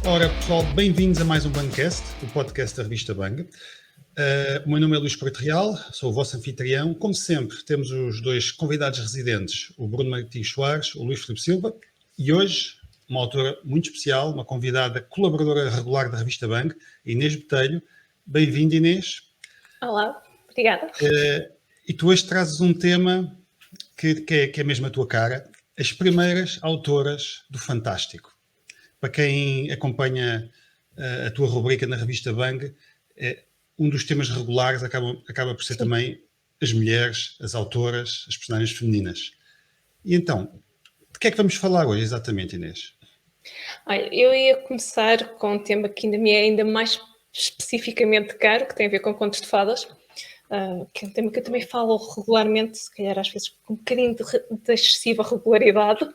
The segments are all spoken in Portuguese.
Ora, pessoal, bem-vindos a mais um Bangcast, o podcast da revista Bang. O meu nome é Luís Preto Real, sou o vosso anfitrião. Como sempre, temos os dois convidados residentes, o Bruno Martins Soares, o Luís Filipe Silva, e hoje uma autora muito especial, uma convidada colaboradora regular da revista Bang, Inês Botelho. Bem-vinda, Inês. Olá, obrigada. E tu hoje trazes um tema que é mesmo a tua cara, as primeiras autoras do Fantástico. Para quem acompanha a tua rubrica na revista Bang, um dos temas regulares acaba por ser também as mulheres, as autoras, as personagens femininas. E então, de que é que vamos falar hoje exatamente, Inês? Olha, eu ia começar com um tema que ainda me é ainda mais especificamente caro, que tem a ver com contos de fadas, que é um tema que eu também falo regularmente, se calhar às vezes com um bocadinho de excessiva regularidade.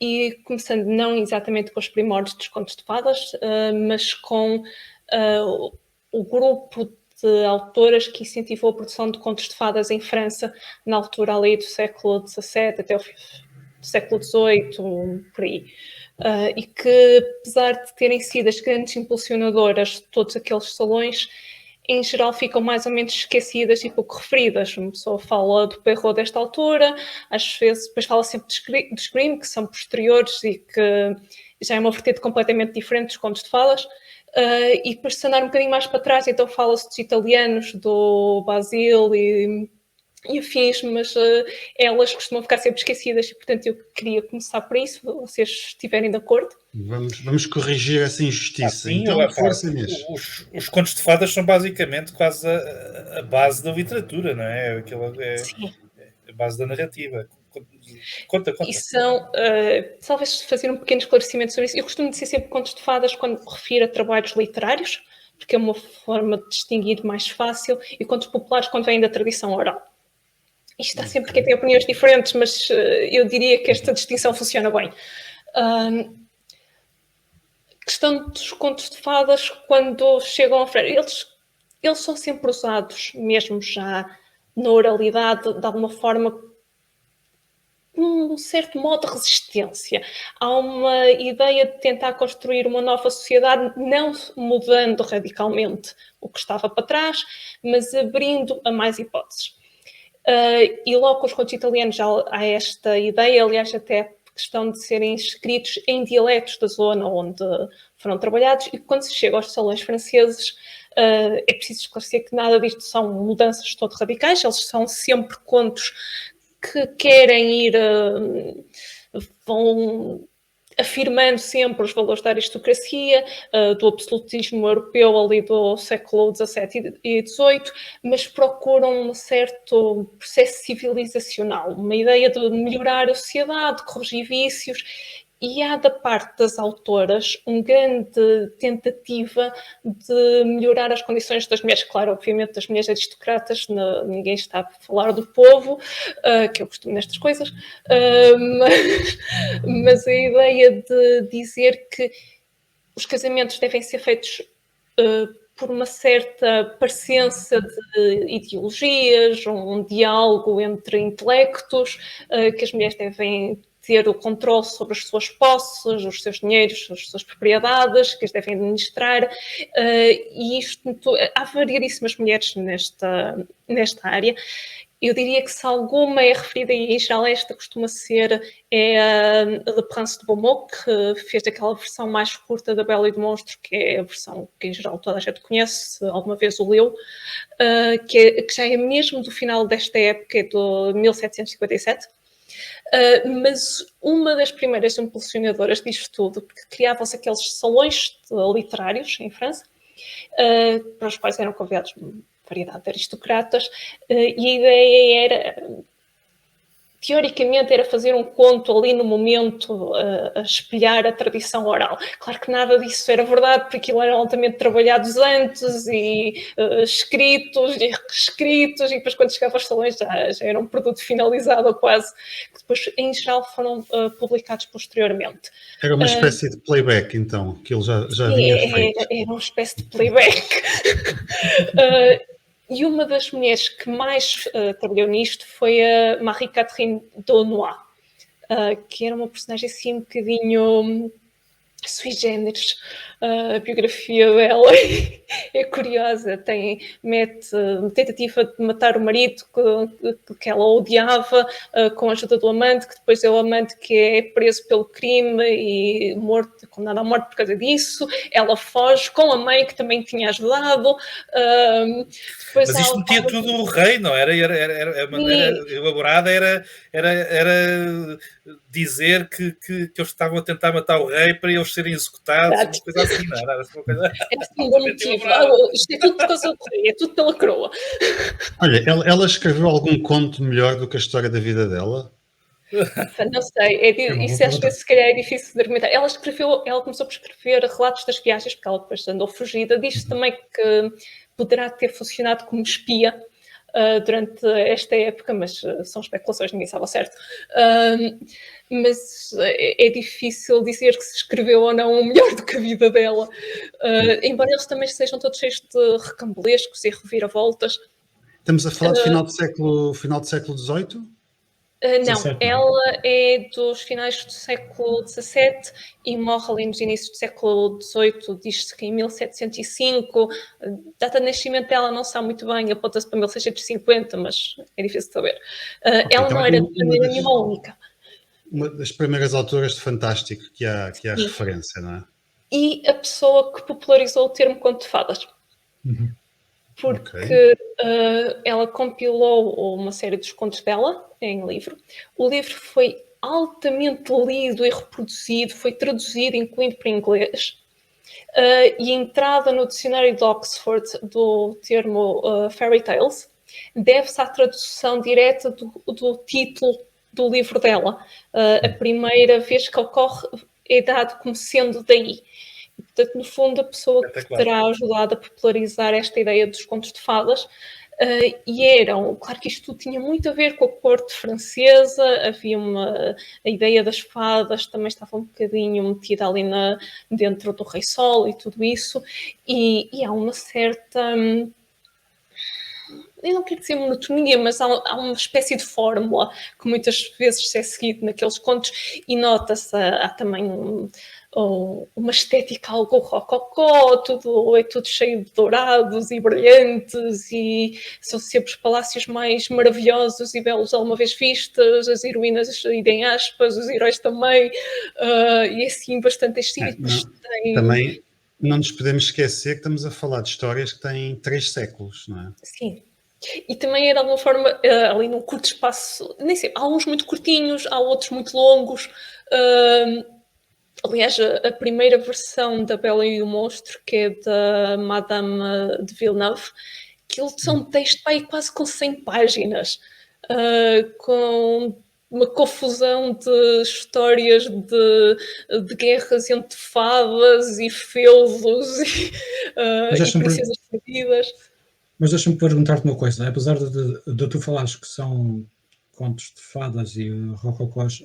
E começando não exatamente com os primórdios dos contos de fadas, mas com o grupo de autoras que incentivou a produção de contos de fadas em França, na altura ali do século XVII até o século XVIII, por aí. E que, apesar de terem sido as grandes impulsionadoras de todos aqueles salões, em geral ficam mais ou menos esquecidas e pouco referidas. Uma pessoa fala do Perrault desta altura, às vezes depois fala sempre dos Grimm, que são posteriores e que já é uma vertente completamente diferente dos contos de fadas. E depois, se andar um bocadinho mais para trás, então fala-se dos italianos, do Basile e afins, mas elas costumam ficar sempre esquecidas e, portanto, eu queria começar por isso, se vocês estiverem de acordo. Vamos corrigir essa injustiça. Sim, então, força, Inês. Os contos de fadas são basicamente quase a base da literatura, não é? Sim. A base da narrativa. Conta. E são, talvez fazer um pequeno esclarecimento sobre isso. Eu costumo dizer sempre contos de fadas quando me refiro a trabalhos literários, porque é uma forma de distinguir mais fácil, e contos populares quando vêm da tradição oral. Isto está sempre quem tem opiniões diferentes, mas eu diria que esta distinção funciona bem. Questão dos contos de fadas, quando chegam a frente, eles são sempre usados, mesmo já na oralidade, de alguma forma, um certo modo de resistência. Há uma ideia de tentar construir uma nova sociedade, não mudando radicalmente o que estava para trás, mas abrindo a mais hipóteses. E logo com os contos italianos já há esta ideia, aliás, até a questão de serem escritos em dialetos da zona onde foram trabalhados, e quando se chega aos salões franceses, é preciso esclarecer que nada disto são mudanças todo radicais, eles são sempre contos que querem ir, vão afirmando sempre os valores da aristocracia, do absolutismo europeu ali do século XVII e XVIII, mas procuram um certo processo civilizacional, uma ideia de melhorar a sociedade, corrigir vícios, e há da parte das autoras uma grande tentativa de melhorar as condições das mulheres. Claro, obviamente, das mulheres aristocratas, ninguém está a falar do povo, que eu costumo nestas coisas, mas a ideia de dizer que os casamentos devem ser feitos por uma certa parecença de ideologias, um diálogo entre intelectos, que as mulheres devem ter o controle sobre as suas posses, os seus dinheiros, as suas propriedades, que as devem administrar, e isto, há variedíssimas mulheres nesta área. Eu diria que se alguma é referida, e em geral esta costuma ser, a Le Prince de Beaumont, que fez aquela versão mais curta da Bela e do Monstro, que é a versão que em geral toda a gente conhece, se alguma vez o leu, que já é mesmo do final desta época, de 1757. Mas uma das primeiras impulsionadoras disto tudo, porque criavam-se aqueles salões literários em França, para os quais eram convidados uma variedade de aristocratas, e a ideia era, teoricamente, era fazer um conto ali no momento, a espelhar a tradição oral. Claro que nada disso era verdade, porque aquilo eram altamente trabalhados antes e escritos e reescritos, e depois quando chegava aos salões já era um produto finalizado ou quase, que depois em geral foram publicados posteriormente. Era uma espécie de playback, então, que ele já vinha feito. Era uma espécie de playback. E uma das mulheres que mais trabalhou nisto foi a Marie-Catherine d'Aulnoy, que era uma personagem assim um bocadinho sui generis. A biografia dela é curiosa, mete tentativa de matar o marido que ela odiava, com a ajuda do amante, que depois é o amante que é preso pelo crime e condenado à morte por causa disso. Ela foge com a mãe que também tinha ajudado. Mas isto metia tudo o rei, não era? A maneira elaborada era dizer que eles estavam a tentar matar o rei para eles serem executados, uma coisa assim, não era? É assim um bom motivo. Isto é tudo por causa do rei, é tudo pela coroa. Olha, ela escreveu algum conto melhor do que a história da vida dela? Não sei, isso às vezes se calhar é difícil de argumentar. Ela começou por escrever relatos das viagens, porque ela depois andou fugida. Diz também que poderá ter funcionado como espia durante esta época, mas são especulações, ninguém sabe ao certo. Mas é difícil dizer que se escreveu ou não melhor do que a vida dela. Embora eles também sejam todos cheios de recambulescos e reviravoltas. Estamos a falar de final do século XVIII? Não, ela é dos finais do século XVII e morre ali nos inícios do século XVIII, diz-se que em 1705. A data de nascimento dela não se sabe muito bem, aponta-se para 1650, mas é difícil de saber. Ela então não era de maneira nenhuma única. Uma das primeiras autoras de fantástico que há referência, não é? E a pessoa que popularizou o termo conto de fadas. Porque ela compilou uma série dos contos dela em livro. O livro foi altamente lido e reproduzido, foi traduzido, incluindo para inglês. E a entrada no dicionário de Oxford do termo fairy tales deve-se à tradução direta do título do livro dela. A primeira vez que ocorre é dado como sendo daí. Portanto, no fundo, a pessoa que terá ajudado a popularizar esta ideia dos contos de fadas, claro que isto tudo tinha muito a ver com a corte francesa, havia a ideia das fadas também estava um bocadinho metida ali dentro do Rei Sol e tudo isso, e há uma certa... eu não quero dizer monotonia, mas há uma espécie de fórmula que muitas vezes é seguido naqueles contos e nota-se, há também uma estética algo rococó, é tudo cheio de dourados e brilhantes e são sempre os palácios mais maravilhosos e belos alguma vez vistos, as heroínas em aspas, os heróis também, e assim bastante estilo. Também não nos podemos esquecer que estamos a falar de histórias que têm 3 séculos, não é? Sim. E também é de alguma forma ali num curto espaço, nem sei, há uns muito curtinhos, há outros muito longos. Aliás, a primeira versão da Bela e o Monstro, que é da Madame de Villeneuve, que eles são um texto aí quase com 100 páginas, com uma confusão de histórias de guerras entre fadas e feudos e princesas perdidas. Mas deixa-me perguntar-te uma coisa, apesar de tu falares que são contos de fadas e rococós,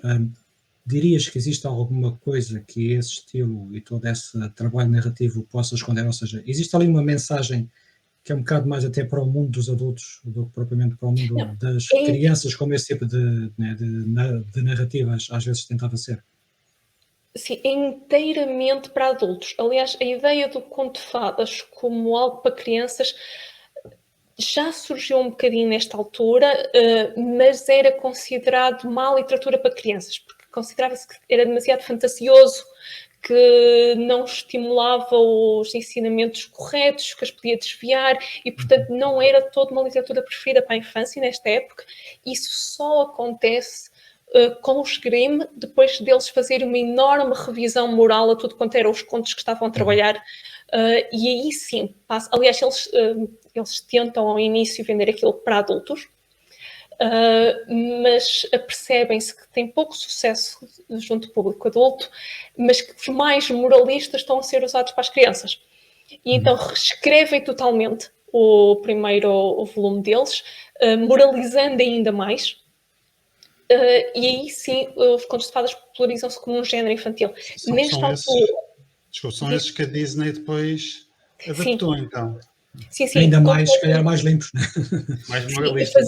dirias que existe alguma coisa que esse estilo e todo esse trabalho narrativo possa esconder? Ou seja, existe ali uma mensagem que é um bocado mais até para o mundo dos adultos do que propriamente para o mundo das crianças, como esse tipo de narrativas às vezes tentava ser? Sim, é inteiramente para adultos. Aliás, a ideia do conto de fadas como algo para crianças já surgiu um bocadinho nesta altura, mas era considerado má literatura para crianças, porque considerava-se que era demasiado fantasioso, que não estimulava os ensinamentos corretos, que as podia desviar e, portanto, não era toda uma literatura preferida para a infância nesta época. Isso só acontece com os Grimm, depois deles fazerem uma enorme revisão moral a tudo quanto eram os contos que estavam a trabalhar. E aí sim, aliás, eles tentam ao início vender aquilo para adultos, mas apercebem-se que tem pouco sucesso junto ao público adulto, mas que os mais moralistas estão a ser usados para as crianças. E então reescrevem totalmente o primeiro volume deles, moralizando ainda mais. E aí sim, os contos de fadas popularizam-se como um género infantil. Nesta altura... São esses que a Disney depois adaptou, então. Sim. Ainda mais, se calhar, mais limpos. Mais moralistas.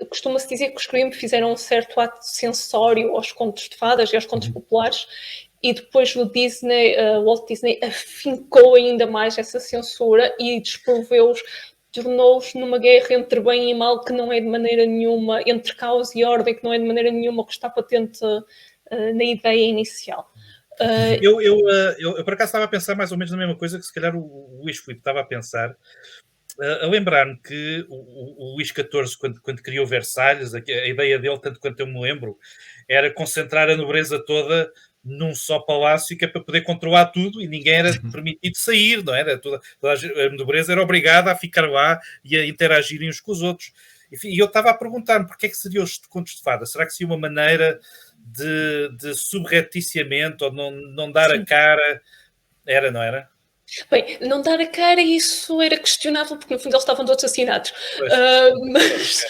Costuma-se dizer que os Grimm fizeram um certo ato censório aos contos de fadas e aos contos populares e depois o Disney, Walt Disney afincou ainda mais essa censura e desproveu-os, tornou-os numa guerra entre bem e mal que não é de maneira nenhuma, entre caos e ordem, que não é de maneira nenhuma o que está patente na ideia inicial. Eu por acaso estava a pensar mais ou menos na mesma coisa que se calhar o Luís Filipe estava a pensar, a lembrar-me que o Luís XIV, quando criou Versalhes, a ideia dele, tanto quanto eu me lembro, era concentrar a nobreza toda num só palácio, que é para poder controlar tudo, e ninguém era permitido sair, não era? Toda a nobreza era obrigada a ficar lá e a interagirem uns com os outros. Enfim, e eu estava a perguntar-me porque é que seriam os contos de fada? Será que seria uma maneira de subrepticiamento ou não dar a cara? Era, não era? Bem, não dar a cara, isso era questionável, porque no fundo eles estavam todos assinados. Mas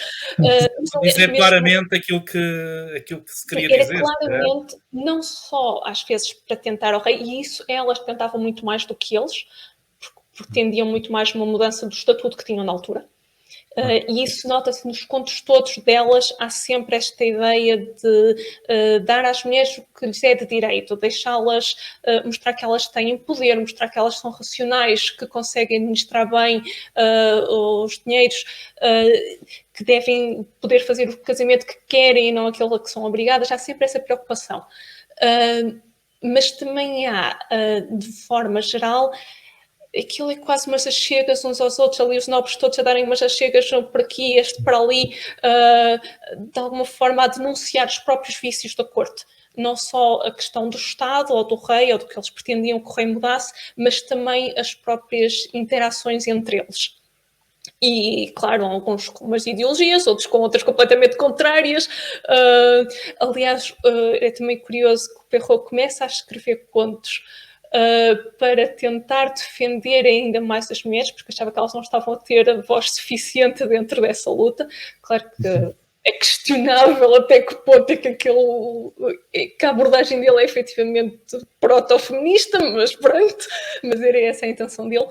dizer mesmo, claramente aquilo que se queria era dizer. claramente, não só às vezes para tentar ao rei, e isso elas tentavam muito mais do que eles, porque tendiam muito mais uma mudança do estatuto que tinham na altura. E isso nota-se nos contos todos delas, há sempre esta ideia de dar às mulheres o que lhes é de direito, deixá-las, mostrar que elas têm poder, mostrar que elas são racionais, que conseguem administrar bem os dinheiros, que devem poder fazer o casamento que querem e não aquele a que são obrigadas. Há sempre essa preocupação. Mas também há, de forma geral, aquilo é quase umas achegas uns aos outros, ali os nobres todos a darem umas achegas por aqui, este para ali, de alguma forma a denunciar os próprios vícios da corte. Não só a questão do Estado, ou do rei, ou do que eles pretendiam que o rei mudasse, mas também as próprias interações entre eles. E, claro, alguns com umas ideologias, outros com outras completamente contrárias. Aliás, é também curioso que o Perrault começa a escrever contos para tentar defender ainda mais as mulheres, porque achava que elas não estavam a ter a voz suficiente dentro dessa luta. Claro que é questionável até que ponto é que a abordagem dele é efetivamente proto-feminista, mas pronto, mas era essa a intenção dele.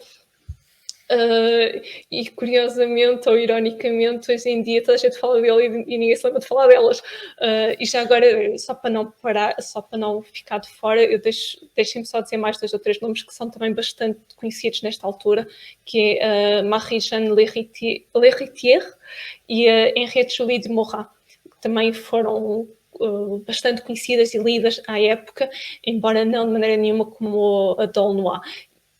E curiosamente ou ironicamente, hoje em dia toda a gente fala dele e ninguém se lembra de falar delas. E já agora, só para não parar, só para não ficar de fora, deixem-me só dizer mais 2 ou 3 nomes que são também bastante conhecidos nesta altura, que é Marie-Jeanne Lhéritier e Henriette Julie de Morat, que também foram bastante conhecidas e lidas à época, embora não de maneira nenhuma como a d'Aulnoy.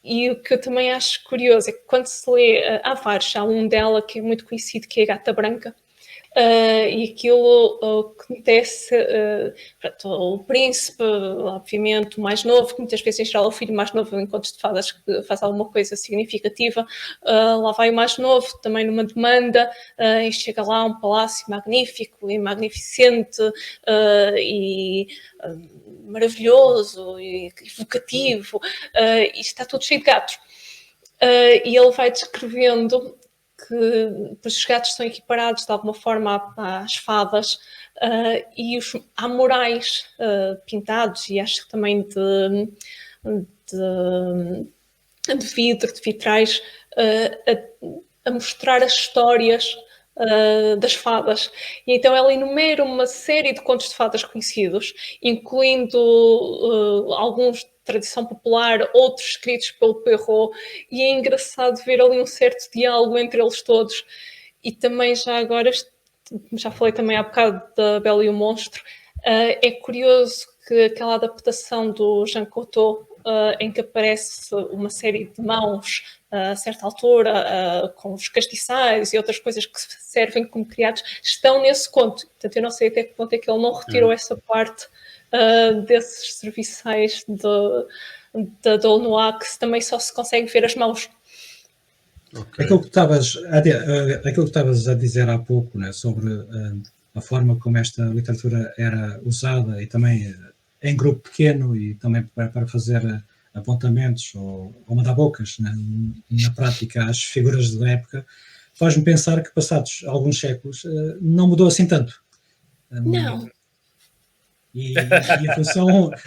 E o que eu também acho curioso é que quando se lê, há vários, há um dela que é muito conhecido, que é a Gata Branca, e aquilo acontece, o príncipe, obviamente, o mais novo, que muitas vezes em geral é o filho mais novo em contos de fadas que faz alguma coisa significativa, lá vai o mais novo, também numa demanda, e chega lá a um palácio magnífico e magnificente, e maravilhoso e evocativo, e está tudo cheio de gatos. E ele vai descrevendo que os gatos são equiparados de alguma forma às fadas, e os amorais pintados, e acho que também de vidro, de vitrais, a mostrar as histórias das fadas. E então ela enumera uma série de contos de fadas conhecidos, incluindo alguns de tradição popular, outros escritos pelo Perrault, e é engraçado ver ali um certo diálogo entre eles todos. E também já agora, já falei também há bocado da Bela e o Monstro, é curioso que aquela adaptação do Jean Cocteau, em que aparece uma série de mãos a certa altura, com os castiçais e outras coisas que servem como criados, estão nesse conto. Portanto, eu não sei até que ponto é que ele não retirou essa parte desses serviçais da d'Aulnoy, que também só se consegue ver as mãos. Okay. Aquilo que estavas a dizer há pouco, né, sobre a forma como esta literatura era usada, e também em grupo pequeno, e também para fazer apontamentos ou mandar-bocas, né, na prática às figuras da época, faz-me pensar que passados alguns séculos não mudou assim tanto. Não. E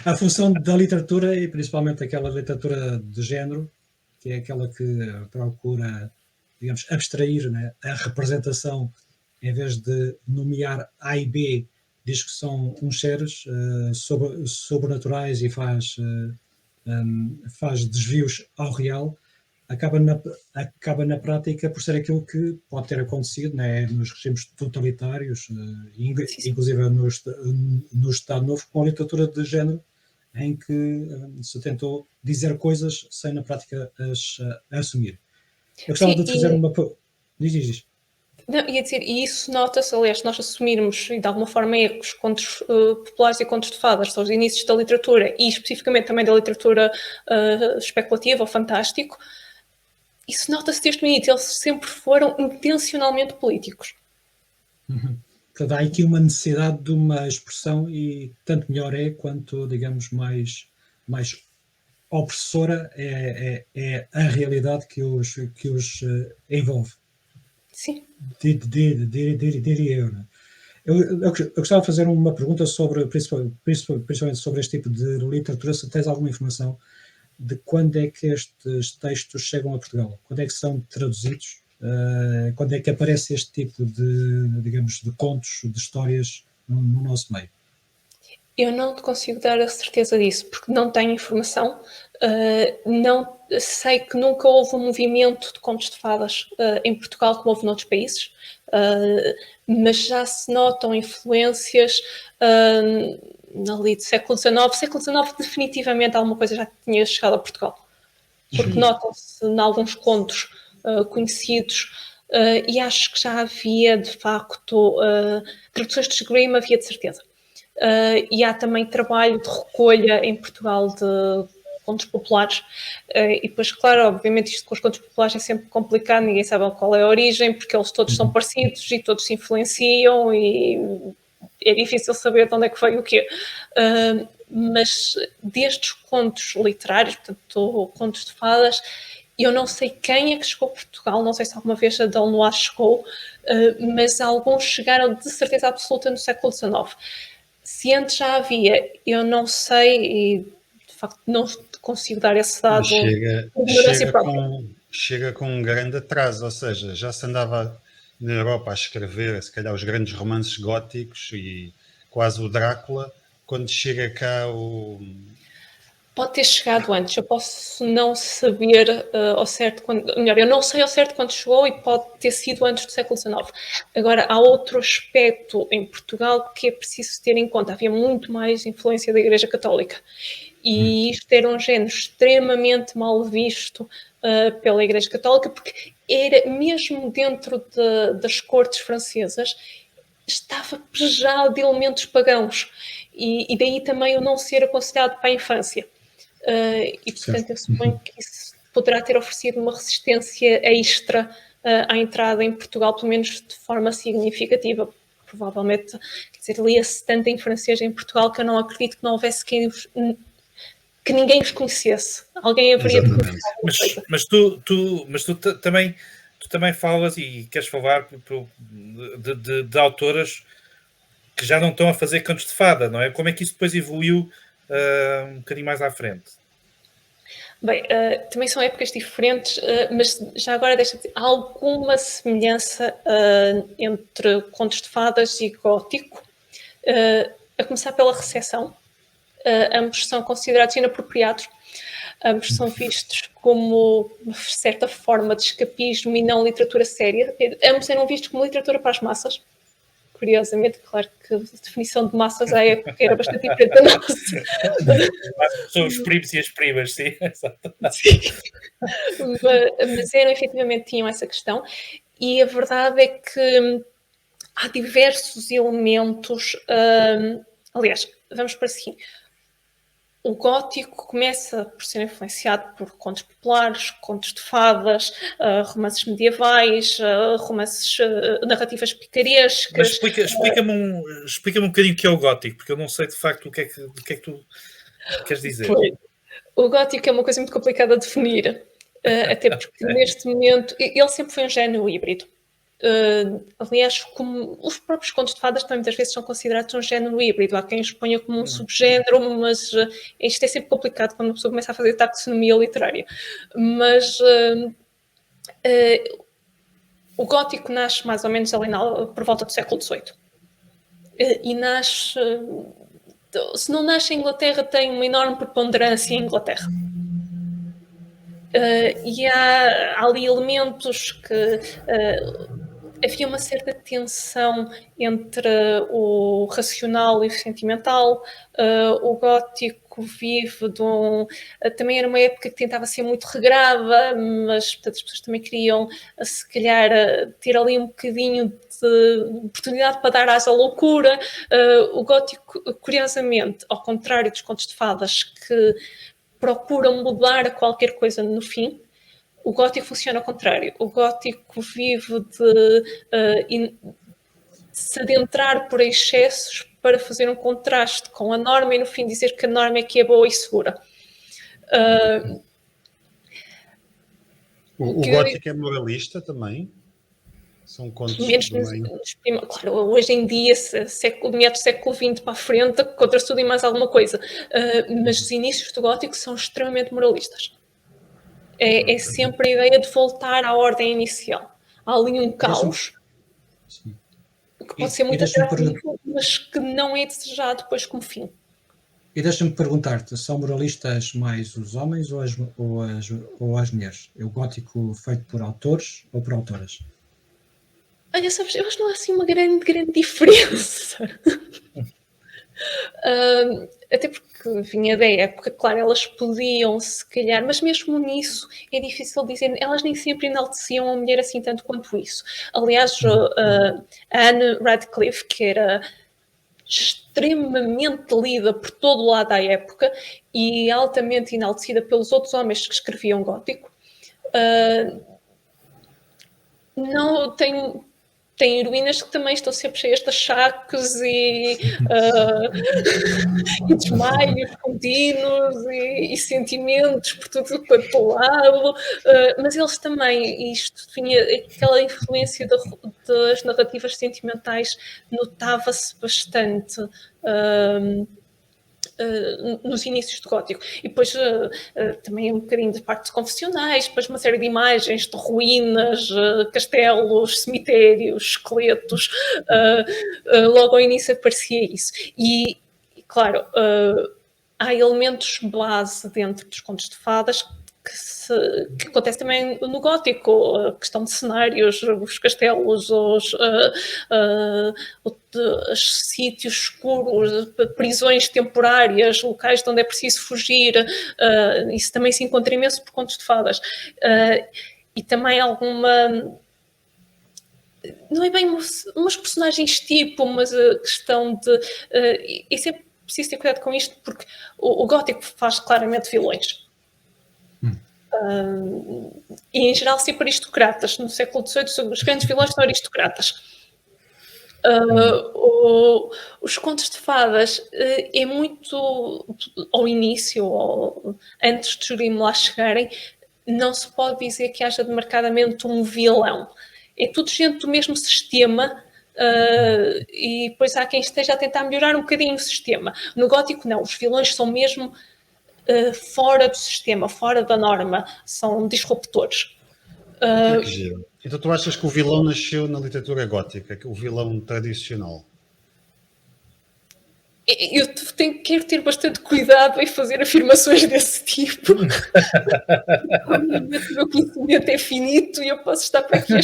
a função da literatura, e principalmente aquela literatura de género, que é aquela que procura, digamos, abstrair, né, a representação, em vez de nomear A e B diz que são uns seres sobrenaturais e faz desvios ao real, acaba na prática por ser aquilo que pode ter acontecido, né, nos regimes totalitários, inclusive no Estado Novo, com a literatura de género, em que se tentou dizer coisas sem na prática as assumir. Eu gostava de te fazer uma... Diz. Não, ia dizer, e isso nota-se, aliás, se nós assumirmos, de alguma forma, erros, contos populares e contos de fadas, são os inícios da literatura, e especificamente também da literatura especulativa ou fantástico, isso nota-se desde o início, eles sempre foram intencionalmente políticos. Portanto, há aqui uma necessidade de uma expressão e tanto melhor é quanto, digamos, mais opressora é a realidade que os envolve. Sim. Diria eu. Né? Eu gostava de fazer uma pergunta sobre, principalmente sobre este tipo de literatura, se tens alguma informação de quando é que estes textos chegam a Portugal, quando é que são traduzidos, quando é que aparece este tipo de, digamos, de contos, de histórias no nosso meio. Eu não te consigo dar a certeza disso, porque não tenho informação. Não sei que nunca houve um movimento de contos de fadas em Portugal como houve noutros países, mas já se notam influências ali do século XIX. Século XIX definitivamente alguma coisa já tinha chegado a Portugal, porque notam-se em alguns contos conhecidos, e acho que já havia de facto traduções de Grimm, havia de certeza. E há também trabalho de recolha em Portugal de contos populares, e depois, claro, obviamente isto com os contos populares é sempre complicado, ninguém sabe qual é a origem, porque eles todos são parecidos e todos se influenciam e é difícil saber de onde é que veio o quê. Mas desde os contos literários, portanto, contos de fadas, eu não sei quem é que chegou a Portugal, não sei se alguma vez a Del Noir chegou, mas alguns chegaram de certeza absoluta no século XIX. Se antes já havia, eu não sei e de facto não consigo dar esse dado. Chega com um grande atraso, ou seja, já se andava na Europa a escrever, se calhar, os grandes romances góticos e quase o Drácula, quando chega cá o... Pode ter chegado antes, eu posso não saber ao certo quando, melhor, eu não sei ao certo quando chegou e pode ter sido antes do século XIX. Agora, há outro aspecto em Portugal que é preciso ter em conta. Havia muito mais influência da Igreja Católica e isto era um género extremamente mal visto pela Igreja Católica, porque era mesmo dentro das cortes francesas, estava pejado de elementos pagãos e daí também o não ser aconselhado para a infância. E portanto eu suponho que isso poderá ter oferecido uma resistência extra à entrada em Portugal, pelo menos de forma significativa. Provavelmente, quer dizer, lia-se tanto em francês em Portugal que eu não acredito que não houvesse que ninguém os conhecesse. Alguém haveria de conhecer alguma coisa. Mas tu também falas e queres falar de autoras que já não estão a fazer contos de fada, não é? Como é que isso depois evoluiu um bocadinho mais à frente? Bem, também são épocas diferentes, mas já agora deixa-me dizer, há alguma semelhança entre contos de fadas e gótico, a começar pela recepção. Ambos são considerados inapropriados, ambos são vistos como uma certa forma de escapismo e não literatura séria. Ambos eram vistos como literatura para as massas. Curiosamente, claro que a definição de massas à época era bastante diferente da nossa. São os primos e as primas, sim. Sim. Mas eram, efetivamente, tinham essa questão. E a verdade é que há diversos elementos. Aliás, vamos para o seguinte. O gótico começa por ser influenciado por contos populares, contos de fadas, romances medievais, romances, narrativas picarescas. Mas explica-me um bocadinho o que é o gótico, porque eu não sei de facto o que é que tu queres dizer. O gótico é uma coisa muito complicada de definir, até porque neste momento ele sempre foi um género híbrido. Aliás, como os próprios contos de fadas também muitas vezes são considerados um género híbrido. Há quem os ponha como um subgénero, mas isto é sempre complicado quando uma pessoa começa a fazer taxonomia literária. Mas o gótico nasce mais ou menos ali por volta do século XVIII. e nasce, se não nasce em Inglaterra, tem uma enorme preponderância em Inglaterra. E há ali elementos que havia uma certa tensão entre o racional e o sentimental. O gótico vive também era uma época que tentava ser muito regrada, mas portanto, as pessoas também queriam, se calhar, ter ali um bocadinho de oportunidade para dar asa à loucura. O gótico, curiosamente, ao contrário dos contos de fadas, que procuram mudar qualquer coisa no fim, o gótico funciona ao contrário. O gótico vive de se adentrar por excessos para fazer um contraste com a norma e no fim dizer que a norma é que é boa e segura. O gótico é moralista também? São contos menos do meio. claro, hoje em dia, meados do século XX para a frente, contra tudo e mais alguma coisa. Mas os inícios do gótico são extremamente moralistas. É sempre a ideia de voltar à ordem inicial. Há ali um caos que pode ser muito atrativo, mas que não é desejado depois como fim. E deixa-me perguntar-te, são moralistas mais os homens ou as mulheres? É o gótico feito por autores ou por autoras? Olha, sabes, eu acho que não há assim uma grande diferença. Até porque vinha da época, claro, elas podiam se calhar, mas mesmo nisso é difícil dizer, elas nem sempre enalteciam a mulher assim tanto quanto isso. Aliás, a Anne Radcliffe, que era extremamente lida por todo o lado da época e altamente enaltecida pelos outros homens que escreviam gótico, não tem heroínas que também estão sempre cheias de achaques e desmaios contínuos e sentimentos por tudo quanto lado, mas eles também, isto tinha aquela influência das narrativas sentimentais, notava-se bastante nos inícios do gótico. E depois também um bocadinho de partes confessionais, depois uma série de imagens de ruínas, castelos, cemitérios, esqueletos. Logo ao início aparecia isso. E claro, há elementos base dentro dos contos de fadas que acontece também no gótico, a questão de cenários, os castelos, os sítios escuros, prisões temporárias, locais de onde é preciso fugir, isso também se encontra imenso por contos de fadas. E também alguma... Não é bem umas personagens tipo, mas a questão de... isso é preciso ter cuidado com isto, porque o gótico faz claramente vilões. E em geral sempre aristocratas. No século XVIII os grandes vilões são aristocratas. Os contos de fadas é muito ao início, ou antes de Júrim lá chegarem, não se pode dizer que haja demarcadamente um vilão. É tudo gente do mesmo sistema. E depois há quem esteja a tentar melhorar um bocadinho o sistema. No gótico não, os vilões são mesmo fora do sistema, fora da norma, são disruptores. Que giro. Então tu achas que o vilão nasceu na literatura gótica, o vilão tradicional? Eu quero ter bastante cuidado em fazer afirmações desse tipo. O meu conhecimento é finito e eu posso estar para aqui a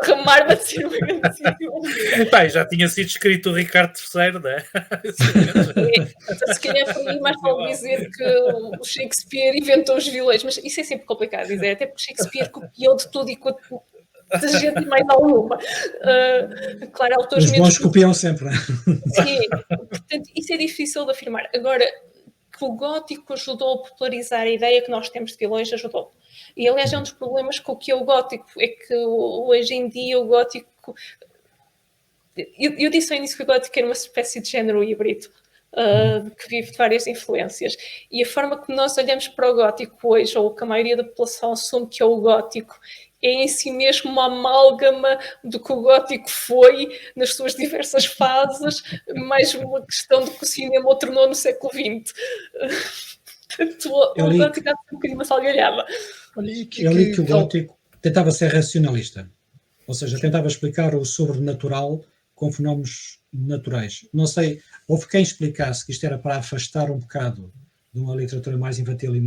ramar-me a ser uma grande decisão. Já tinha sido escrito o Ricardo III, não é? Se calhar por aí mais vale dizer que o Shakespeare inventou os vilões, mas isso é sempre complicado dizer, até porque Shakespeare copiou de tudo e de gente e mais alguma. Claro, autores os bons copiam sempre. Sim, portanto, isso é difícil de afirmar. Agora, que o gótico ajudou a popularizar a ideia que nós temos de vilões, ajudou. E, aliás, é um dos problemas com o que é o gótico, é que hoje em dia o gótico... Eu disse ao início que o gótico era uma espécie de género híbrido, que vive de várias influências. E a forma como nós olhamos para o gótico hoje, ou que a maioria da população assume que é o gótico, é em si mesmo uma amálgama do que o gótico foi nas suas diversas fases, mais uma questão de que o cinema o tornou no século XX. Portanto, o gótico há um bocadinho uma salgalhada. Eu li que o gótico tentava ser racionalista, ou seja, tentava explicar o sobrenatural com fenómenos naturais. Não sei, houve quem explicasse que isto era para afastar um bocado de uma literatura mais infantil e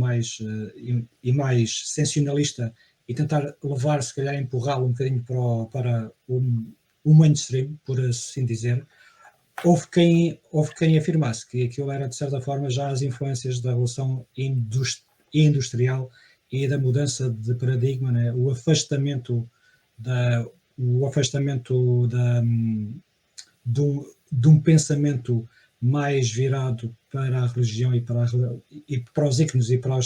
mais sensacionalista e tentar levar, se calhar, empurrá-lo um bocadinho para o mainstream, por assim dizer. Houve quem afirmasse que aquilo era, de certa forma, já as influências da Revolução Industrial e da mudança de paradigma, né? O afastamento de um pensamento mais virado para a religião e para os ícones e para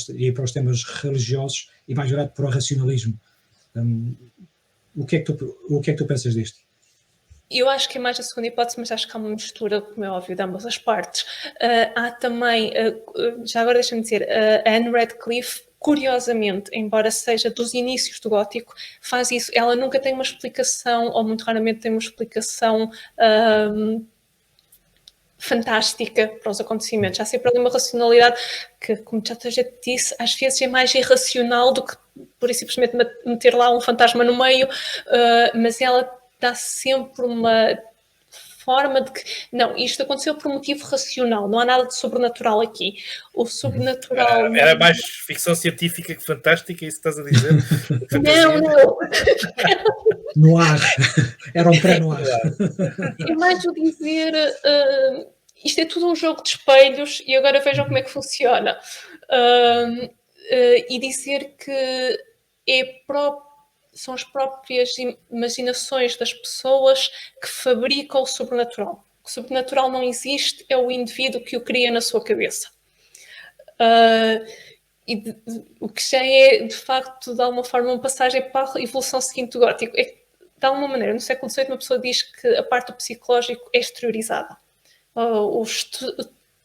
os temas religiosos e mais virado para o racionalismo. O que é que tu pensas disto? Eu acho que é mais a segunda hipótese, mas acho que há uma mistura, como é óbvio, de ambas as partes. Há também, já agora deixa-me dizer, a Anne Radcliffe, curiosamente, embora seja dos inícios do gótico, faz isso. Ela nunca tem uma explicação, ou muito raramente tem uma explicação fantástica para os acontecimentos. Há sempre ali uma racionalidade que, como já disse, às vezes é mais irracional do que por isso simplesmente meter lá um fantasma no meio, mas ela dá sempre uma forma de que, não, isto aconteceu por um motivo racional, não há nada de sobrenatural aqui. O sobrenatural... Era mais ficção científica que fantástica, isso estás a dizer? Não. No ar. Era um pré-no-ar. É mais o dizer... isto é tudo um jogo de espelhos e agora vejam como é que funciona. E dizer que são as próprias imaginações das pessoas que fabricam o sobrenatural. O sobrenatural não existe, é o indivíduo que o cria na sua cabeça. O que já é, de facto, de alguma forma, uma passagem para a evolução seguinte do gótico. É que, de alguma maneira, no século XVIII, uma pessoa diz que a parte do psicológico é exteriorizada. Os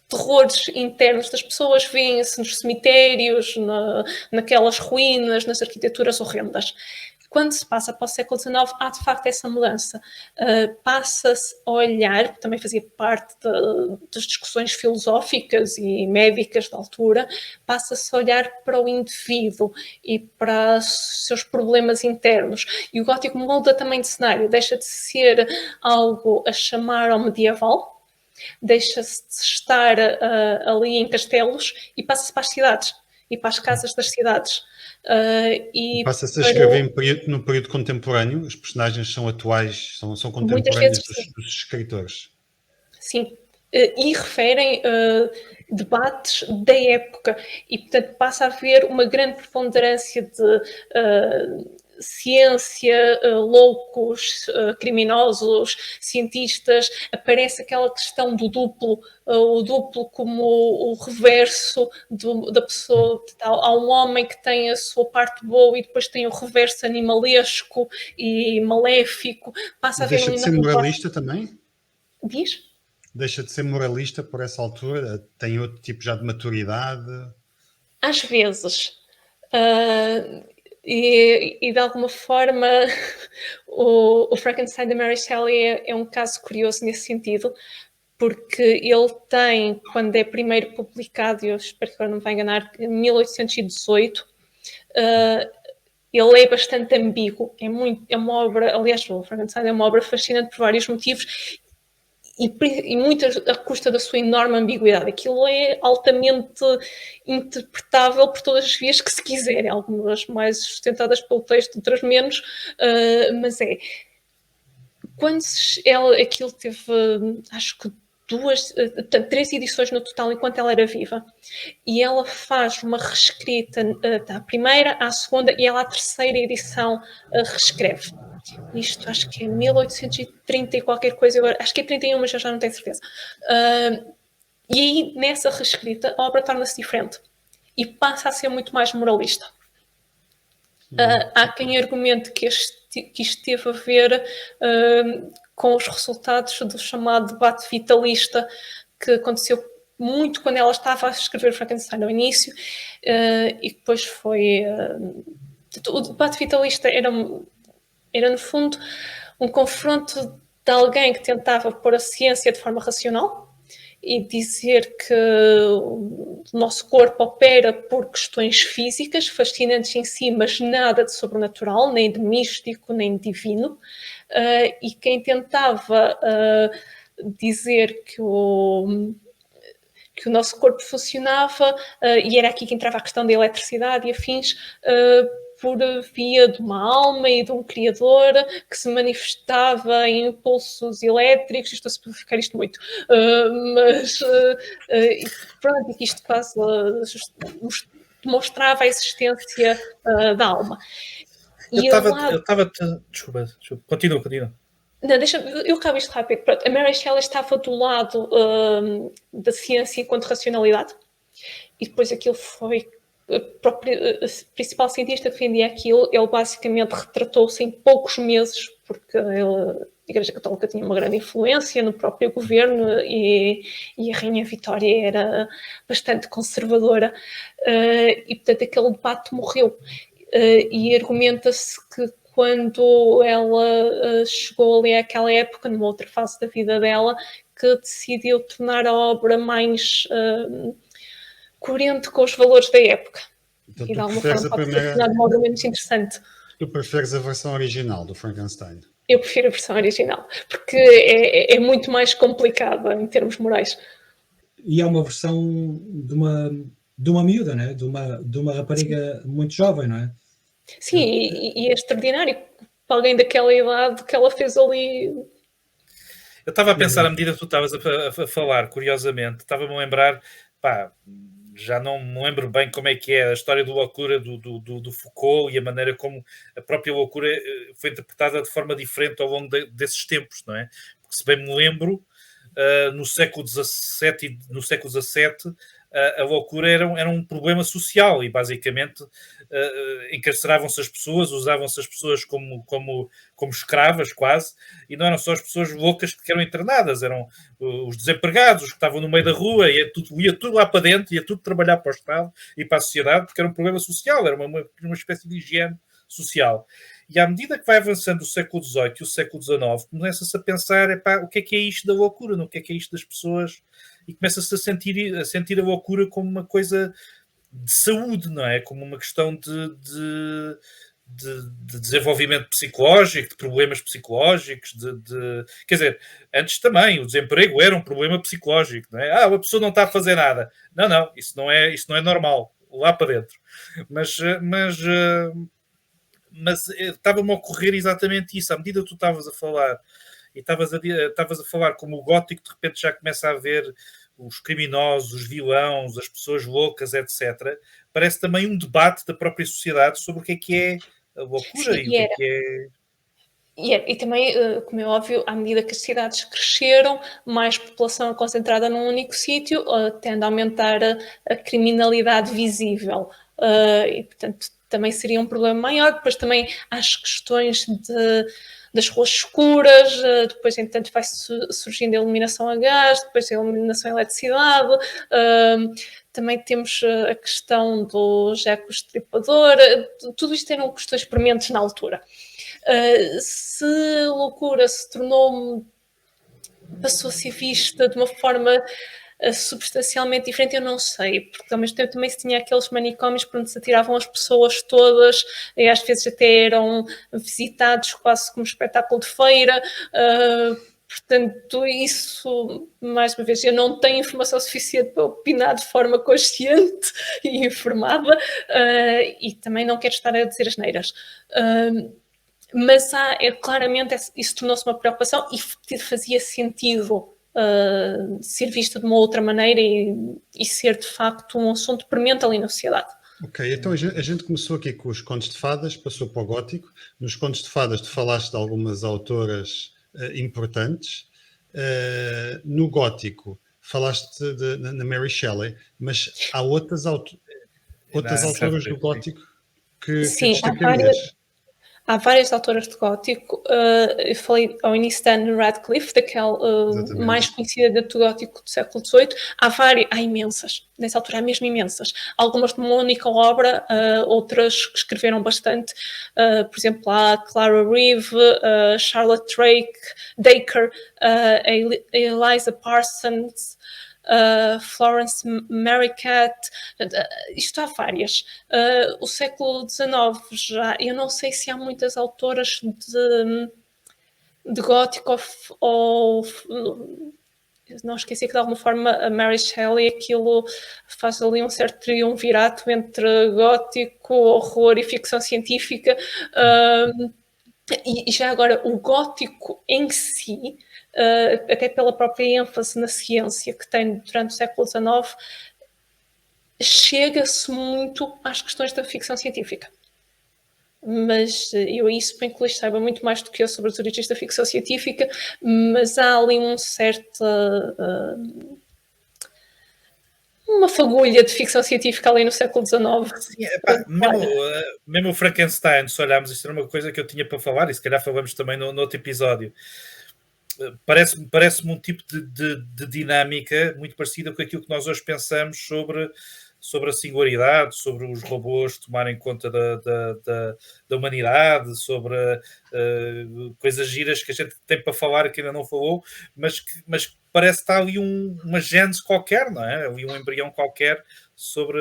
terrores internos das pessoas vêem-se nos cemitérios, naquelas ruínas, nas arquiteturas horrendas. Quando se passa para o século XIX, há de facto essa mudança. Passa-se a olhar, que também fazia parte das discussões filosóficas e médicas da altura, passa-se a olhar para o indivíduo e para os seus problemas internos. E o gótico muda também de cenário, deixa de ser algo a chamar ao medieval, deixa-se de estar ali em castelos e passa-se para as cidades e para as casas das cidades. Passa-se a escrever no período contemporâneo, os personagens são atuais, são contemporâneos dos escritores. Sim, e referem debates da época e, portanto, passa a haver uma grande preponderância de ciência, loucos, criminosos, cientistas. Aparece aquela questão do duplo, o duplo como o reverso da pessoa. Há um homem que tem a sua parte boa e depois tem o reverso animalesco e maléfico. Passa a haver Deixa de ser moralista também? Diz? Deixa de ser moralista por essa altura? Tem outro tipo já de maturidade? Às vezes. E de alguma forma o Frankenstein da Mary Shelley é um caso curioso nesse sentido, porque ele tem, quando é primeiro publicado, eu espero que agora não me vai enganar, em 1818, ele é bastante ambíguo, é uma obra, aliás, o Frankenstein é uma obra fascinante por vários motivos, e muito à custa da sua enorme ambiguidade. Aquilo é altamente interpretável por todas as vias que se quiserem, algumas mais sustentadas pelo texto, outras menos, mas é. Quando aquilo teve, acho que 3 edições no total enquanto ela era viva, e ela faz uma reescrita da primeira à segunda e ela à terceira edição reescreve. Isto acho que é 1830 e qualquer coisa, agora, acho que é 31, mas eu já não tenho certeza. E aí, nessa reescrita, a obra torna-se diferente e passa a ser muito mais moralista. Há quem argumente que isto teve a ver com os resultados do chamado debate vitalista que aconteceu muito quando ela estava a escrever Frankenstein ao início e depois foi... o debate vitalista era, no fundo, um confronto de alguém que tentava pôr a ciência de forma racional e dizer que o nosso corpo opera por questões físicas, fascinantes em si, mas nada de sobrenatural, nem de místico, nem de divino. E quem tentava dizer que o nosso corpo funcionava, e era aqui que entrava a questão da eletricidade e afins, por via de uma alma e de um criador que se manifestava em impulsos elétricos. Estou a simplificar isto muito, mas pronto, e que isto quase demonstrava a existência da alma. Desculpa, continua. Não, eu acabo isto rápido. Pronto, a Mary Shelley estava do lado da ciência enquanto racionalidade, e depois aquilo foi o principal cientista que defendia aquilo. Ele basicamente retratou-se em poucos meses, porque a Igreja Católica tinha uma grande influência no próprio governo, e a Rainha Vitória era bastante conservadora, e portanto aquele debate morreu. E argumenta-se que quando ela chegou ali àquela época, numa outra fase da vida dela, que decidiu tornar a obra mais coerente com os valores da época. Então, E de alguma forma pode ser tornado uma obra menos interessante. Tu preferes a versão original do Frankenstein? Eu prefiro a versão original, porque é muito mais complicada em termos morais. E é uma versão de uma miúda, né? de uma rapariga muito jovem, não é? Sim, e é extraordinário para alguém daquela idade que ela fez ali. Eu estava a pensar, à medida que tu estavas a falar, curiosamente, estava-me a lembrar, já não me lembro bem como é que é a história da loucura do Foucault e a maneira como a própria loucura foi interpretada de forma diferente ao longo desses tempos, não é? Porque, se bem me lembro, no século XVII e no século XVII, a loucura era um problema social e, basicamente, encarceravam-se as pessoas, usavam-se as pessoas como escravas, quase, e não eram só as pessoas loucas que eram internadas, eram os desempregados, os que estavam no meio da rua, ia tudo lá para dentro, ia tudo trabalhar para o Estado e para a sociedade, porque era um problema social, era uma espécie de higiene social. E à medida que vai avançando o século XVIII e o século XIX, começa-se a pensar, o que é isto da loucura, não? O que é isto das pessoas? E começa-se a sentir a loucura como uma coisa de saúde, não é? Como uma questão de desenvolvimento psicológico, de problemas psicológicos, quer dizer, antes também o desemprego era um problema psicológico, não é? A pessoa não está a fazer nada. Não, isso não é normal, lá para dentro. Mas estava-me a ocorrer exatamente isso. À medida que tu estavas a falar, e estavas a falar como o gótico de repente já começa a ver os criminosos, os vilões, as pessoas loucas, etc. Parece também um debate da própria sociedade sobre o que é a loucura. Sim, e o que é... E também, como é óbvio, à medida que as cidades cresceram, mais população concentrada num único sítio, tende a aumentar a criminalidade visível. E, portanto, também seria um problema maior. Depois também há as questões das ruas escuras, depois, entretanto, vai surgindo a iluminação a gás, depois a iluminação a eletricidade. Também temos a questão do Jaco Estripador. Tudo isto eram questões prementes na altura. Se a loucura se passou a ser vista de uma forma substancialmente diferente, eu não sei, porque ao mesmo tempo também se tinha aqueles manicômios por onde se atiravam as pessoas todas, e às vezes até eram visitados quase como espetáculo de feira. Portanto, isso, mais uma vez, eu não tenho informação suficiente para opinar de forma consciente e informada, e também não quero estar a dizer asneiras. Mas claramente isso tornou-se uma preocupação e fazia sentido ser visto de uma outra maneira e ser de facto um assunto premente ali na sociedade. Ok, então a gente começou aqui com os contos de fadas, passou para o gótico. Nos contos de fadas tu falaste de algumas autoras importantes. No gótico falaste na Mary Shelley, mas há outras autoras do gótico que destacarias. Há várias autoras de gótico. Eu falei ao início da Anne Radcliffe, daquela mais conhecida do gótico do século XVIII. Há imensas. Nessa altura há mesmo imensas. Algumas de uma única obra, outras que escreveram bastante. Por exemplo, há Clara Reeve, Charlotte Dacre, Eliza Parsons, Florence Maricat, isto há várias. O século XIX já, eu não sei se há muitas autoras de gótico ou não esqueci que de alguma forma a Mary Shelley aquilo faz ali um certo triunvirato entre gótico, horror e ficção científica. E já agora, o gótico em si, até pela própria ênfase na ciência que tem durante o século XIX, chega-se muito às questões da ficção científica. Mas eu isso suponho que o Luís saiba muito mais do que eu sobre as origens da ficção científica, mas há ali um certo... uma fagulha de ficção científica ali no século XIX. Sim, mesmo o Frankenstein, se olharmos, isto era uma coisa que eu tinha para falar, e se calhar falamos também no outro episódio. Parece-me um tipo de dinâmica muito parecida com aquilo que nós hoje pensamos sobre a singularidade, sobre os robôs tomarem conta da humanidade, sobre coisas giras que a gente tem para falar que ainda não falou, mas parece que está ali uma gênese qualquer, não é? Ali um embrião qualquer sobre,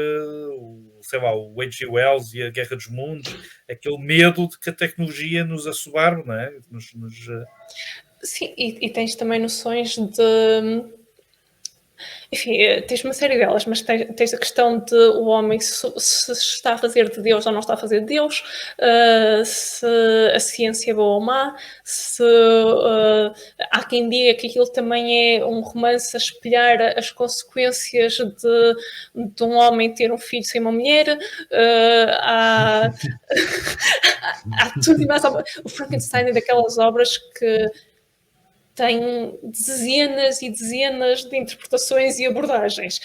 sei lá, o H.G. Wells e a Guerra dos Mundos, aquele medo de que a tecnologia nos assoberbe, não é? Sim, e tens também noções de... Enfim, tens uma série delas, mas tens a questão de o homem se está a fazer de Deus ou não está a fazer de Deus, se a ciência é boa ou má, se há quem diga que aquilo também é um romance a espelhar as consequências de um homem ter um filho sem uma mulher. Há tudo e mais. O Frankenstein é daquelas obras que tem dezenas e dezenas de interpretações e abordagens,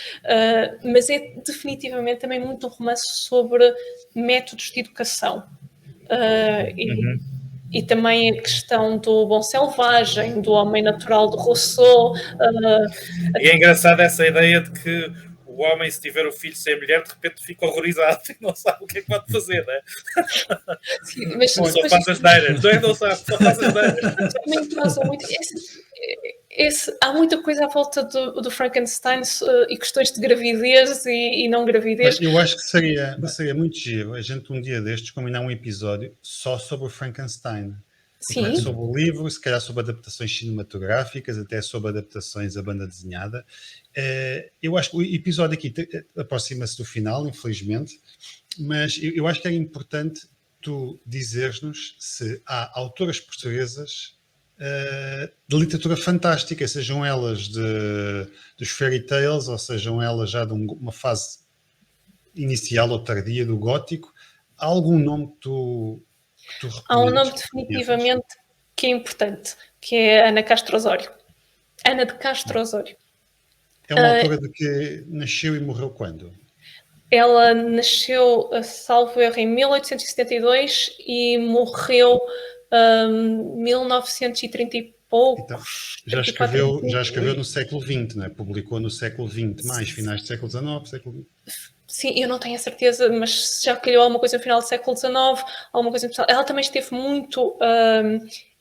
mas é definitivamente também muito um romance sobre métodos de educação. E também a questão do bom selvagem, do homem natural de Rousseau. E é engraçado essa ideia de que o homem, se tiver o filho sem mulher, de repente fica horrorizado e não sabe o que é que pode fazer, não é? Sim, mas só faz as neiras, não sabe, só faz as neiras. Há muita coisa à volta do Frankenstein e questões de gravidez e não gravidez. Mas eu acho que seria muito giro a gente um dia destes combinar um episódio só sobre o Frankenstein. Sim. Sobre o livro, se calhar sobre adaptações cinematográficas, até sobre adaptações à banda desenhada. Eu acho que o episódio aqui aproxima-se do final, infelizmente, mas eu acho que é importante tu dizeres-nos se há autoras portuguesas de literatura fantástica, sejam elas dos fairy tales, ou sejam elas já de uma fase inicial ou tardia do gótico. Há algum nome que tu há um nome definitivamente que é importante, que é Ana Castro Osório. Ana de Castro Osório. É uma autora de que nasceu e morreu quando? Ela nasceu, salvo erro, em 1872 e morreu 1930 e poucos. Então, já escreveu no século XX, não é? Publicou no século XX, mais finais do século XIX, século XX. Sim, eu não tenho a certeza, mas já calhou alguma coisa no final do século XIX, alguma coisa... Ela também esteve muito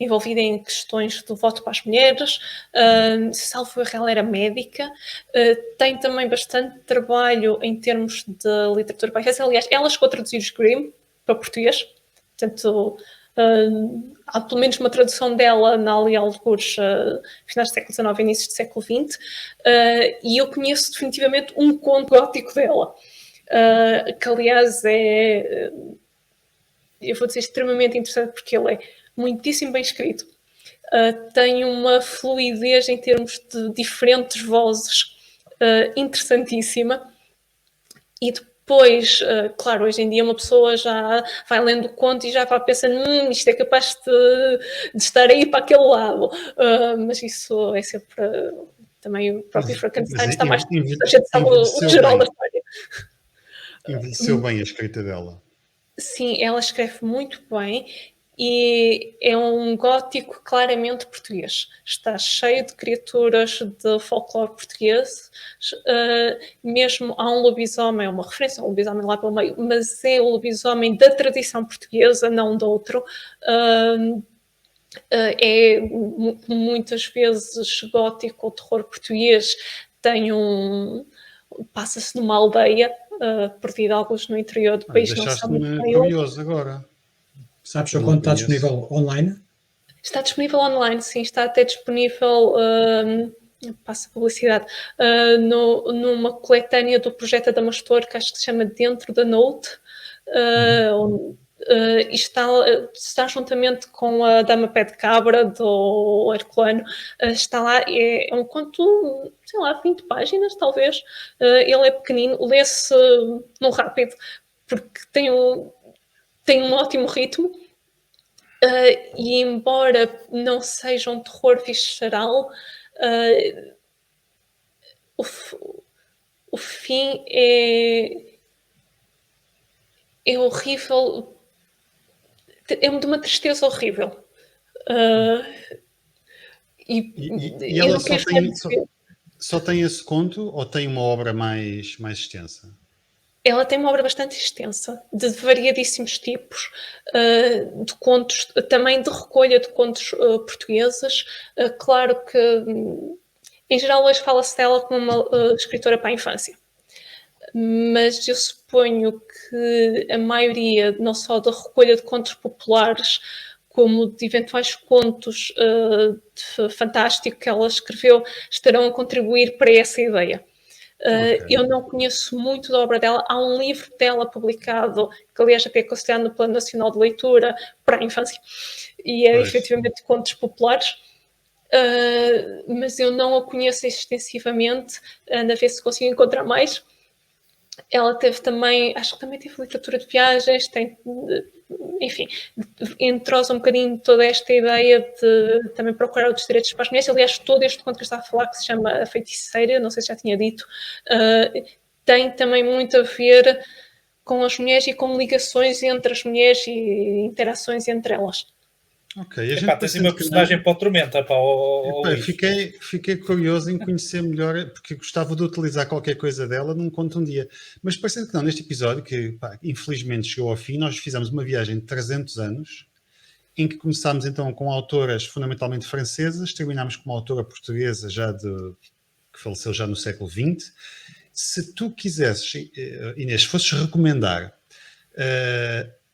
envolvida em questões do voto para as mulheres, salvo erro, ela era médica, tem também bastante trabalho em termos de literatura para a infância. Aliás, ela chegou a traduzir os Grimm para português, portanto... há pelo menos uma tradução dela na ali alguns finais do século XIX e inícios do século XX, e eu conheço definitivamente um conto gótico dela, que aliás eu vou dizer, extremamente interessante porque ele é muitíssimo bem escrito, tem uma fluidez em termos de diferentes vozes interessantíssima, e depois, claro, hoje em dia uma pessoa já vai lendo o conto e já vai pensando, isto é capaz de estar aí para aquele lado. Mas isso é sempre... também o próprio Frankenstein está mais... A gente sabe o geral da história. Envelheceu bem a escrita dela. Sim, ela escreve muito bem e é um gótico claramente português. Está cheio de criaturas de folclore português. Mesmo há um lobisomem, é uma referência ao lobisomem lá pelo meio, mas é o lobisomem da tradição portuguesa, não de outro. É muitas vezes gótico ou terror português. Passa-se numa aldeia perdida, alguns no interior do país. Deixaste-me curioso agora. Sabes o quanto está disponível online? Está disponível online, sim, está até disponível, passa publicidade, numa coletânea do projeto Adamastor, que acho que se chama Dentro da Note, e está juntamente com a Dama Pé de Cabra, do Herculano, está lá, é um conto, sei lá, 20 páginas, talvez, ele é pequenino, lê-se no rápido, porque tem um ótimo ritmo, e embora não seja um terror visceral, o fim é horrível, é de uma tristeza horrível. E eu ela não quero estar a dizer. só tem esse conto ou tem uma obra mais extensa? Ela tem uma obra bastante extensa, de variadíssimos tipos, de contos, também de recolha de contos portugueses. Claro que, em geral, hoje fala-se dela como uma escritora para a infância. Mas eu suponho que a maioria, não só da recolha de contos populares, como de eventuais contos de fantástico que ela escreveu, estarão a contribuir para essa ideia. Eu não conheço muito da obra dela. Há um livro dela publicado, que aliás até é considerado no Plano Nacional de Leitura para a infância, e é efetivamente contos populares, mas eu não a conheço extensivamente. Ando a ver se consigo encontrar mais. Ela teve também, acho que também teve literatura de viagens, enfim, entrosa um bocadinho toda esta ideia de também procurar outros direitos para as mulheres. Aliás, todo este conto que eu estava a falar, que se chama A Feiticeira, não sei se já tinha dito, tem também muito a ver com as mulheres e com ligações entre as mulheres e interações entre elas. Ok, tens uma personagem para o Tormenta, fiquei curioso em conhecer melhor, porque gostava de utilizar qualquer coisa dela num conto um dia. Mas parecendo que não, neste episódio, que infelizmente chegou ao fim, nós fizemos uma viagem de 300 anos, em que começámos então com autoras fundamentalmente francesas, terminámos com uma autora portuguesa que faleceu já no século XX. Se tu quisesses, Inês, fosses recomendar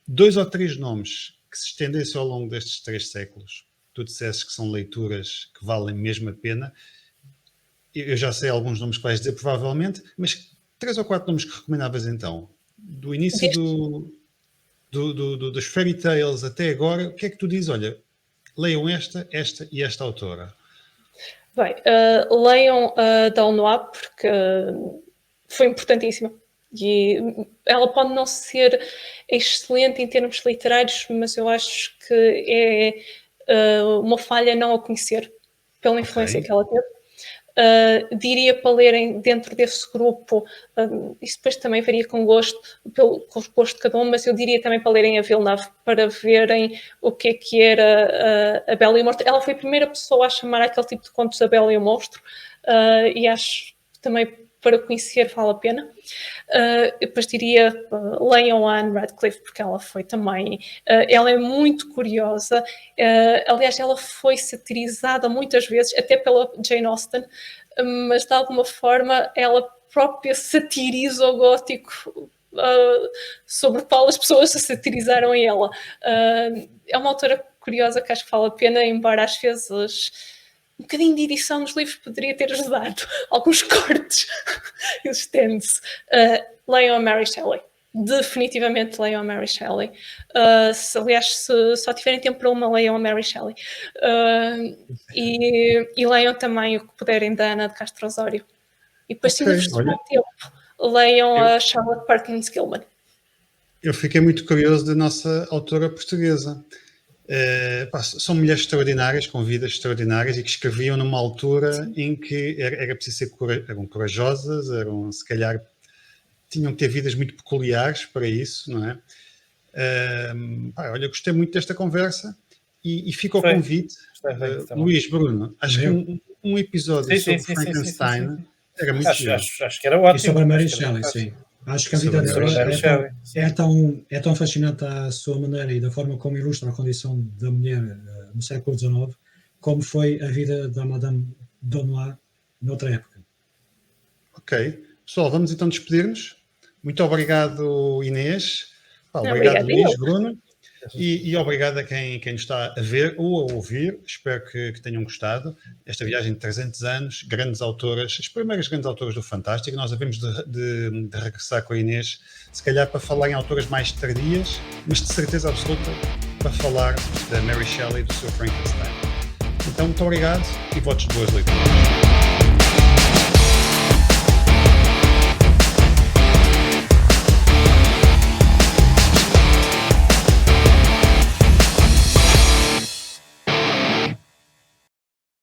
2 ou 3 nomes que se estendessem ao longo destes 3 séculos, tu dissesses que são leituras que valem mesmo a pena, eu já sei alguns nomes que vais dizer provavelmente, mas 3 ou 4 nomes que recomendavas então? Do início dos fairy tales até agora, o que é que tu dizes? Olha, leiam esta e esta autora. Bem, leiam a Delnois, porque foi importantíssima. E ela pode não ser excelente em termos literários, mas eu acho que é uma falha não a conhecer, pela influência que ela teve. Diria para lerem dentro desse grupo, isso depois também varia com o gosto de cada um, mas eu diria também para lerem a Villeneuve, para verem o que era a Bela e o Monstro. Ela foi a primeira pessoa a chamar aquele tipo de contos a Bela e o Monstro, e acho que também para conhecer vale a pena. Depois diria, leiam a Anne Radcliffe, porque ela foi também, ela é muito curiosa, aliás ela foi satirizada muitas vezes, até pela Jane Austen, mas de alguma forma ela própria satiriza o gótico, sobre o qual as pessoas se satirizaram em ela. É uma autora curiosa que acho que vale a pena, embora às vezes um bocadinho de edição nos livros poderia ter ajudado, alguns cortes existentes. Leiam a Mary Shelley, definitivamente leiam a Mary Shelley. Aliás, se só tiverem tempo para uma, leiam a Mary Shelley. E leiam também o que puderem da Ana de Castro Osório. E depois, se ainda vos tiver tempo, leiam a Charlotte Perkins Gilman. Eu fiquei muito curioso da nossa autora portuguesa. São mulheres extraordinárias, com vidas extraordinárias e que escreviam numa altura em que era preciso eram corajosas, se calhar tinham que ter vidas muito peculiares para isso, não é? Olha, gostei muito desta conversa e fica o convite. Luís, Bruno, acho que um episódio sobre Frankenstein era muito acho que era ótimo. E sobre a Mary Shelley, sim. Acho que a vida dela é tão fascinante à sua maneira e da forma como ilustra a condição da mulher no século XIX, como foi a vida da Madame Delnois noutra época. Ok. Pessoal, vamos então despedir-nos. Muito obrigado, Inês. Obrigado, Luís, Bruno. E obrigado a quem nos está a ver ou a ouvir. Espero que tenham gostado. Esta viagem de 300 anos, grandes autoras, as primeiras grandes autoras do Fantástico. Nós havemos de regressar com a Inês, se calhar para falar em autoras mais tardias, mas de certeza absoluta para falar da Mary Shelley e do seu Frankenstein. Então, muito obrigado e votos de boas leituras.